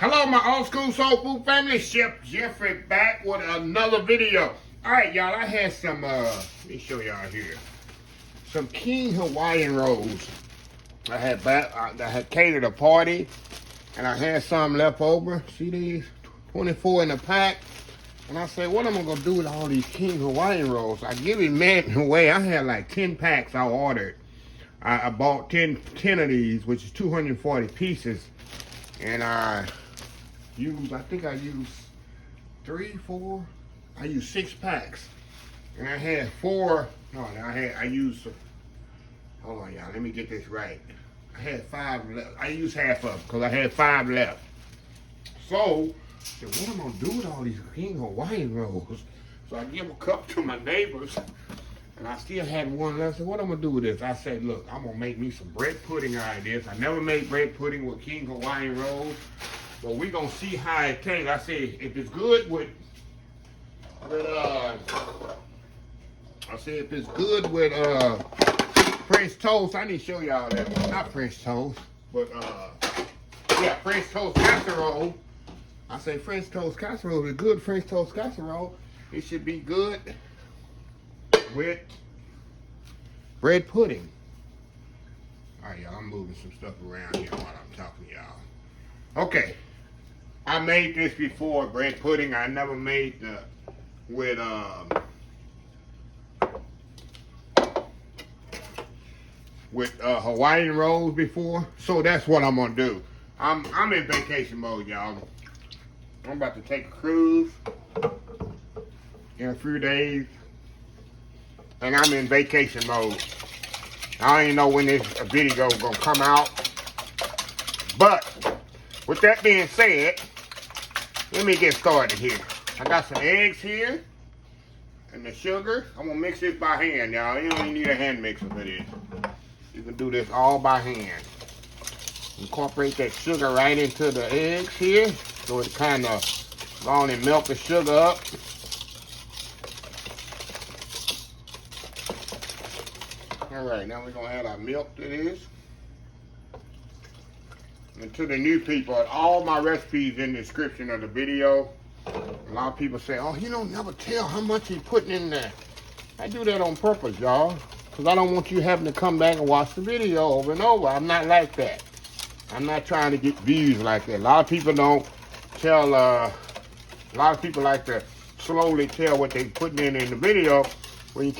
Hello, my old school soul food family. Chef Jeffrey back with another video. All right, y'all. I had some. Let me show y'all here. Some King Hawaiian rolls. I had catered a party, and I had some left over. See these? 24 in a pack. And I said, what am I gonna do with all these King Hawaiian rolls? I give it man away. I had like 10 packs I ordered. I bought 10 of these, which is 240 pieces. And I think I used 6 packs. And I had 4, hold on y'all, let me get this right. I had 5 left. I used half of them because I had 5 left. So, what am I gonna do with all these King Hawaiian rolls? So I give a couple to my neighbors. And I still had one left. I said, what I'm gonna do with this? I said, look, I'm gonna make me some bread pudding out of this. I never made bread pudding with King Hawaiian rolls. But we gonna see how it tastes. I said, if it's good with French toast, I need to show y'all that one. Not French toast, but yeah, French toast casserole. I say French toast casserole is good. French toast casserole, it should be good with bread pudding. All right, y'all, I'm moving some stuff around here while I'm talking to y'all. Okay, I made this before, bread pudding. I never made with Hawaiian rolls before, so that's what I'm gonna do. I'm in vacation mode, y'all. I'm about to take a cruise in a few days. And I'm in vacation mode. I don't even know when this video is gonna come out. But with that being said, let me get started here. I got some eggs here and the sugar. I'm gonna mix this by hand, y'all. You don't even need a hand mixer for this. You can do this all by hand. Incorporate that sugar right into the eggs here, so it kind of go on and melt the sugar up. All right, now we're gonna add our milk to this. And to the new people, all my recipes in the description of the video. A lot of people say, oh, you don't never tell how much you're putting in there. I do that on purpose, y'all, because I don't want you having to come back and watch the video over and over. I'm not like that. I'm not trying to get views like that. A lot of people don't tell, a lot of people like to slowly tell what they're putting in the video. When you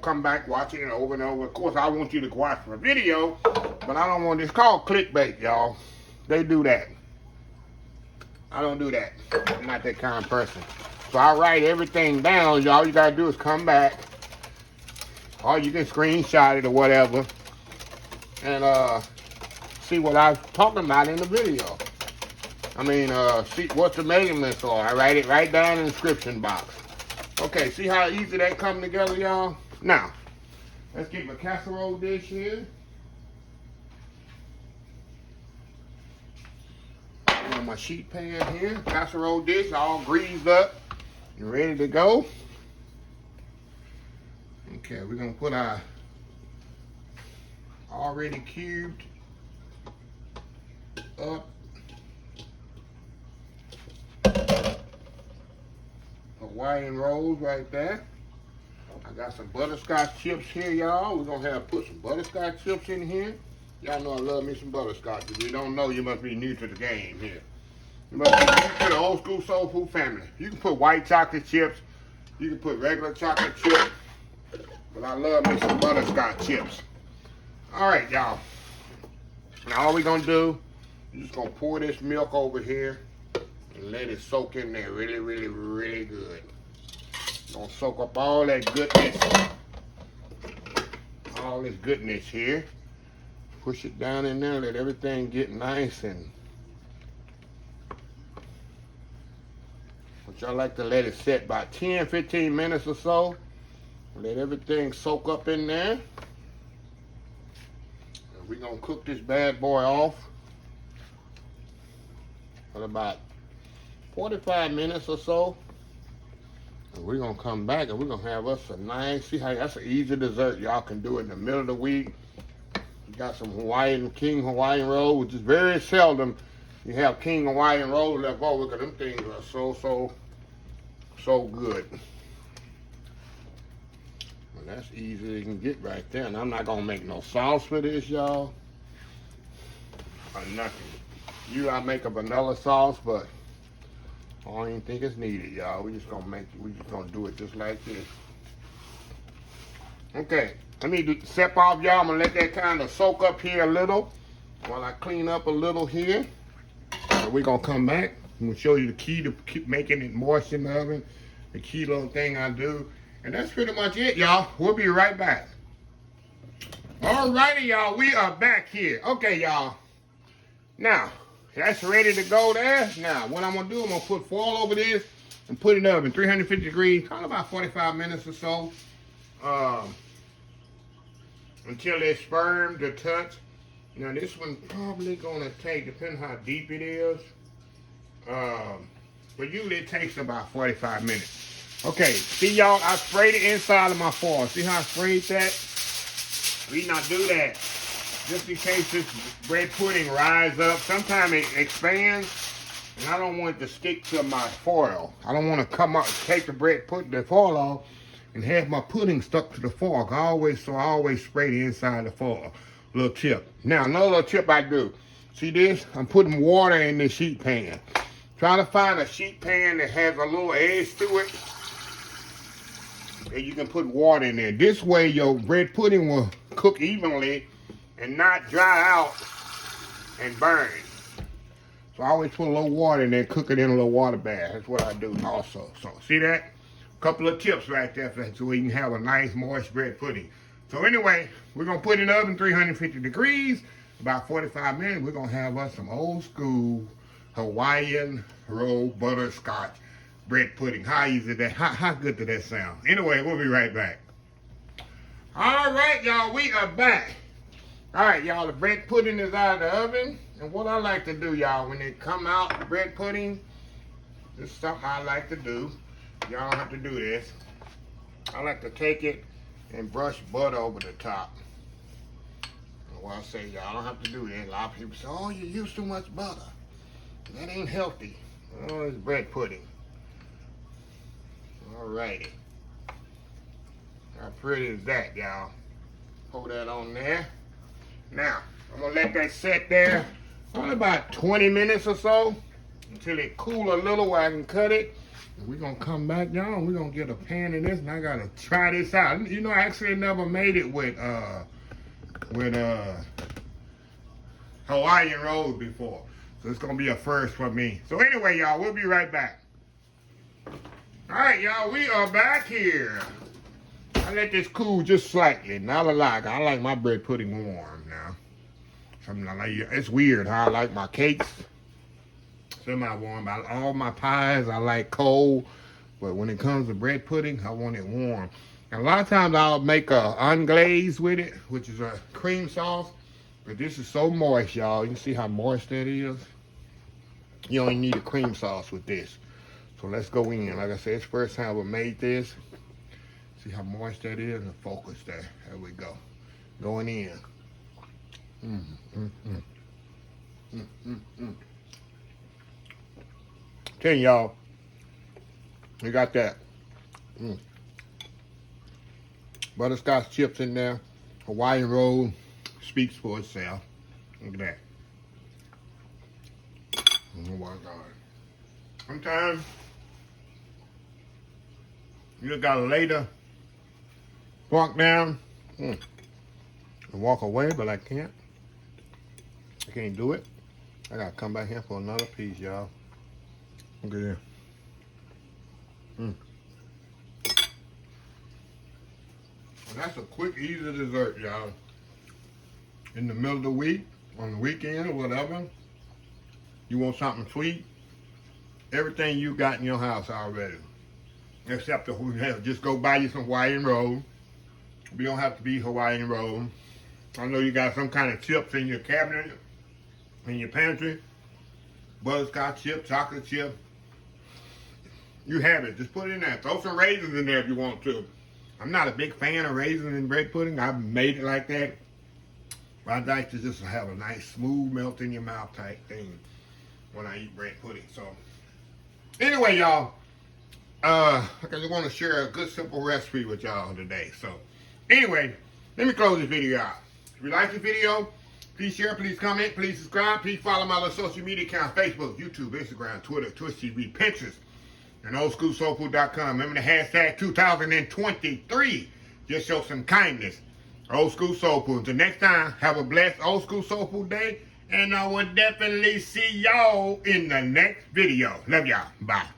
come back watching it over and over. Of course, I want you to watch the video, but I don't want this. It's called clickbait, y'all. They do that. I don't do that. I'm not that kind of person. So I write everything down, y'all. You gotta do is come back, or you can screenshot it or whatever, and see what I'm talking about in the video. I mean, see what the measurements are. I write it right down in the description box. Okay, see how easy that come together, y'all? Now, let's get my casserole dish here. On my sheet pan here, casserole dish all greased up and ready to go. Okay, we're gonna put our already cubed up Hawaiian rolls right there. I got some butterscotch chips here, y'all. We're gonna put some butterscotch chips in here. Y'all know I love me some butterscotch. If you don't know, you must be new to the game here. You must be new to the old school soul food family. You can put white chocolate chips. You can put regular chocolate chips. But I love me some butterscotch chips. All right, y'all. Now all we're gonna do, you're just gonna pour this milk over here and let it soak in there really, really, really good. Gonna soak up all that goodness. All this goodness here. Push it down in there, let everything get nice and but y'all like to let it set about 10, 15 minutes or so. Let everything soak up in there. And we're gonna cook this bad boy off for about 45 minutes or so. And we're gonna come back and we're gonna have us a nice, see how that's an easy dessert. Y'all can do it in the middle of the week. You got some King Hawaiian roll, which is very seldom you have King Hawaiian rolls left over, because them things are so good. Well, that's easy you can get right there. And I'm not gonna make no sauce for this, y'all. Or nothing. I make a vanilla sauce, but I don't even think it's needed, y'all. We just gonna do it just like this. Okay, let me step off, y'all. I'm gonna let that kind of soak up here a little while I clean up a little here. So we're gonna come back. I'm gonna show you the key to keep making it moist in the oven. The key little thing I do. And that's pretty much it, y'all. We'll be right back. Alrighty, y'all. We are back here. Okay, y'all. Now, that's ready to go there. Now, what I'm going to do, I'm going to put foil over this and put it in the oven, 350 degrees, probably about 45 minutes or so, until it's firm to touch. Now, this one probably going to take, depending how deep it is, but usually it takes about 45 minutes. Okay, see, y'all, I sprayed the inside of my foil. See how I sprayed that? We not do that just in case this bread pudding rise up. Sometimes it expands, and I don't want it to stick to my foil. I don't want to come up, take the foil off, and have my pudding stuck to the foil. I always spray the inside of the foil. Little tip. Now, another little tip I do. See this? I'm putting water in this sheet pan. Try to find a sheet pan that has a little edge to it, and you can put water in there. This way, your bread pudding will cook evenly and not dry out and burn. So I always put a little water in there, cook it in a little water bath. That's what I do also. So see that? A couple of tips right there so we can have a nice moist bread pudding. So anyway, we're gonna put it in the oven 350 degrees, about 45 minutes. We're gonna have us some old school Hawaiian roll butterscotch bread pudding. How easy that? How good did that sound? Anyway, we'll be right back. All right, y'all, we are back. All right, y'all, the bread pudding is out of the oven. And what I like to do, y'all, when it come out, the bread pudding, this is something I like to do. Y'all don't have to do this. I like to take it and brush butter over the top. Well, I say, y'all don't have to do that. A lot of people say, oh, you use too much butter. That ain't healthy. Oh, it's bread pudding. All righty. How pretty is that, y'all? Hold that on there. Now, I'm gonna let that set there only about 20 minutes or so until it cool a little where I can cut it. And we're gonna come back, y'all, and we're gonna get a pan in this, and I gotta try this out. You know, I actually never made it with Hawaiian rolls before. So it's gonna be a first for me. So anyway, y'all, we'll be right back. All right, y'all, we are back here. I let this cool just slightly, not a lot. I like my bread pudding warm now. It's weird how I like my cakes semi-warm. All my pies I like cold, but when it comes to bread pudding, I want it warm. And a lot of times I'll make a unglaze with it, which is a cream sauce. But this is so moist, y'all. You can see how moist that is. You only need a cream sauce with this. So let's go in. Like I said, it's the first time I made this. See how moist that is? And focus there. There we go. Going in. Tell y'all, we got that butterscotch chips in there. Hawaiian roll speaks for itself. Look at that. Oh my God. Sometimes you just gotta lay the fork down and walk away, but I can't. I can't do it. I gotta come back here for another piece, y'all. Look at this. And that's a quick, easy dessert, y'all. In the middle of the week, on the weekend or whatever, you want something sweet, everything you got in your house already. Except to just go buy you some Hawaiian roll. We don't have to be Hawaiian roll. I know you got some kind of chips in your cabinet, in your pantry. Butterscotch chip, chocolate chip. You have it. Just put it in there. Throw some raisins in there if you want to. I'm not a big fan of raisins in bread pudding. I've made it like that. But I'd like to just have a nice, smooth, melt in your mouth type thing. when I eat bread pudding. So anyway, y'all, I just want to share a good simple recipe with y'all today. So anyway, let me close this video out. If you like the video, please share, please comment, please subscribe, please follow my little social media accounts: Facebook, YouTube, Instagram, Twitter, Twitch TV, Pinterest, and oldschoolsoulfood.com. Remember the hashtag 2023. Just show some kindness. Old School Soul Food. Until next time, have a blessed Old School Soul Food day. And I will definitely see y'all in the next video. Love y'all. Bye.